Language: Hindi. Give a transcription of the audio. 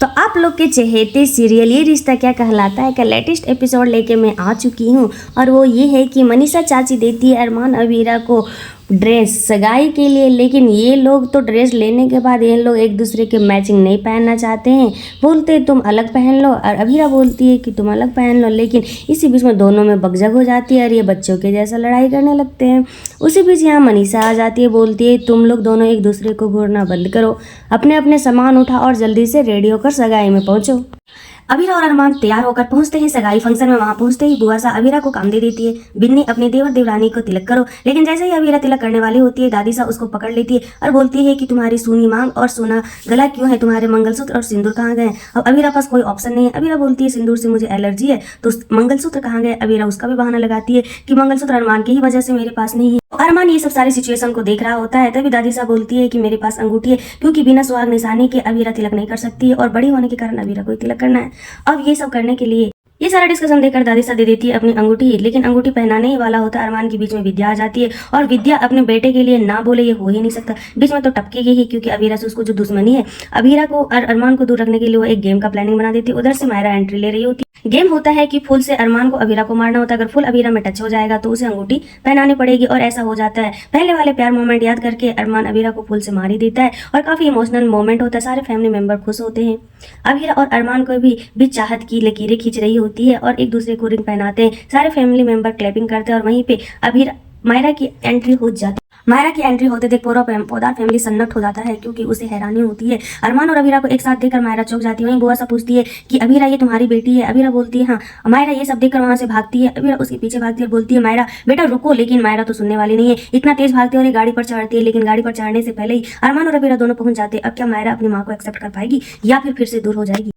तो आप लोग के चहेते सीरियल ये रिश्ता क्या कहलाता है का लेटेस्ट एपिसोड लेके मैं आ चुकी हूँ। और वो ये है कि मनीषा चाची देती है अरमान अवीरा को ड्रेस सगाई के लिए, लेकिन ये लोग तो ड्रेस लेने के बाद ये लोग एक दूसरे के मैचिंग नहीं पहनना चाहते हैं, बोलते तुम अलग पहन लो और अवीरा बोलती है कि तुम अलग पहन लो। लेकिन इसी बीच में दोनों में बकझक हो जाती है और ये बच्चों के जैसा लड़ाई करने लगते हैं। उसी बीच यहाँ मनीषा आ जाती है, बोलती है तुम लोग दोनों एक दूसरे को घूरना बंद करो, अपने अपने सामान उठा और जल्दी से रेडी होकर सगाई में पहुंचो। अवीरा और अरमान तैयार होकर पहुंचते हैं सगाई फंक्शन में। वहां पहुंचते ही बुआ सा अवीरा को काम दे देती है, बिन्नी अपने देवर देवरानी को तिलक करो। लेकिन जैसे ही अवीरा तिलक करने वाली होती है, दादी सा उसको पकड़ लेती है और बोलती है कि तुम्हारी सूनी मांग और सोना गला क्यों है, तुम्हारे मंगलसूत्र और सिंदूर कहाँ गए। अब अवीरा पास कोई ऑप्शन नहीं है। अवीरा बोलती है सिंदूर से मुझे एलर्जी है, तो मंगलसूत्र कहाँ गए। अवीरा उसका भी बहाना लगाती है कि मंगलसूत्र अरमान की ही वजह से मेरे पास नहीं है। अरमान ये सब सारी सिचुएशन को देख रहा होता है। तभी दादी सा बोलती है कि मेरे पास अंगूठी है, क्योंकि बिना सुहाग निशानी के अवीरा तिलक नहीं कर सकती है और बड़ी होने के कारण अवीरा को तिलक करना है। अब ये सब करने के लिए ये सारा डिस्कशन देकर दादी सा दे देती है अपनी अंगूठी, लेकिन अंगूठी पहनाने ही वाला होता है अरमान के बीच में विद्या आ जाती है और विद्या अपने बेटे के लिए ना बोले ये हो ही नहीं सकता। बीच में तो टपकेगी ही, क्योंकि अवीरा से उसको जो दुश्मनी है, अवीरा को और अरमान को दूर रखने के लिए वो एक गेम का प्लानिंग बना देती है। उधर से मायरा एंट्री ले रही होती है। गेम होता है कि फूल से अरमान को अवीरा को मारना होता है। अगर फूल अवीरा में टच हो जाएगा तो उसे अंगूठी पहनानी पड़ेगी और ऐसा हो जाता है। पहले वाले प्यार मोमेंट याद करके अरमान अवीरा को फूल से मार ही देता है और काफी इमोशनल मोमेंट होता है। सारे फैमिली मेंबर खुश होते हैं। अवीरा और अरमान को भी चाहत की लकीरें खींच रही होती है और एक दूसरे को रिंग पहनाते हैं। सारे फैमिली मेंबर क्लैपिंग करते हैं और वहीं पे अवीरा मायरा की एंट्री हो जाती है। मायरा की एंट्री होते देख पूरा पौदार फैमिली सन्नत हो जाता है, क्योंकि उसे हैरानी होती है। अरमान और अवीरा को एक साथ देखकर मायरा चौंक जाती है। वहीं बुआ सा पूछती है कि अवीरा ये तुम्हारी बेटी है। अवीरा बोलती है हाँ। मायरा ये सब देखकर वहां से भागती है। अवीरा उसके पीछे भागती है, बोलती है मायरा बेटा रुको, लेकिन मायरा तो सुनने वाली नहीं है। इतना तेज भागती है और ये गाड़ी पर चढ़ती है, लेकिन गाड़ी पर चढ़ने से पहले ही अरमान और अवीरा दोनों पहुंच जाते हैं। अब क्या मायरा अपनी माँ को एक्सेप्ट कर पाएगी या फिर से दूर हो जाएगी।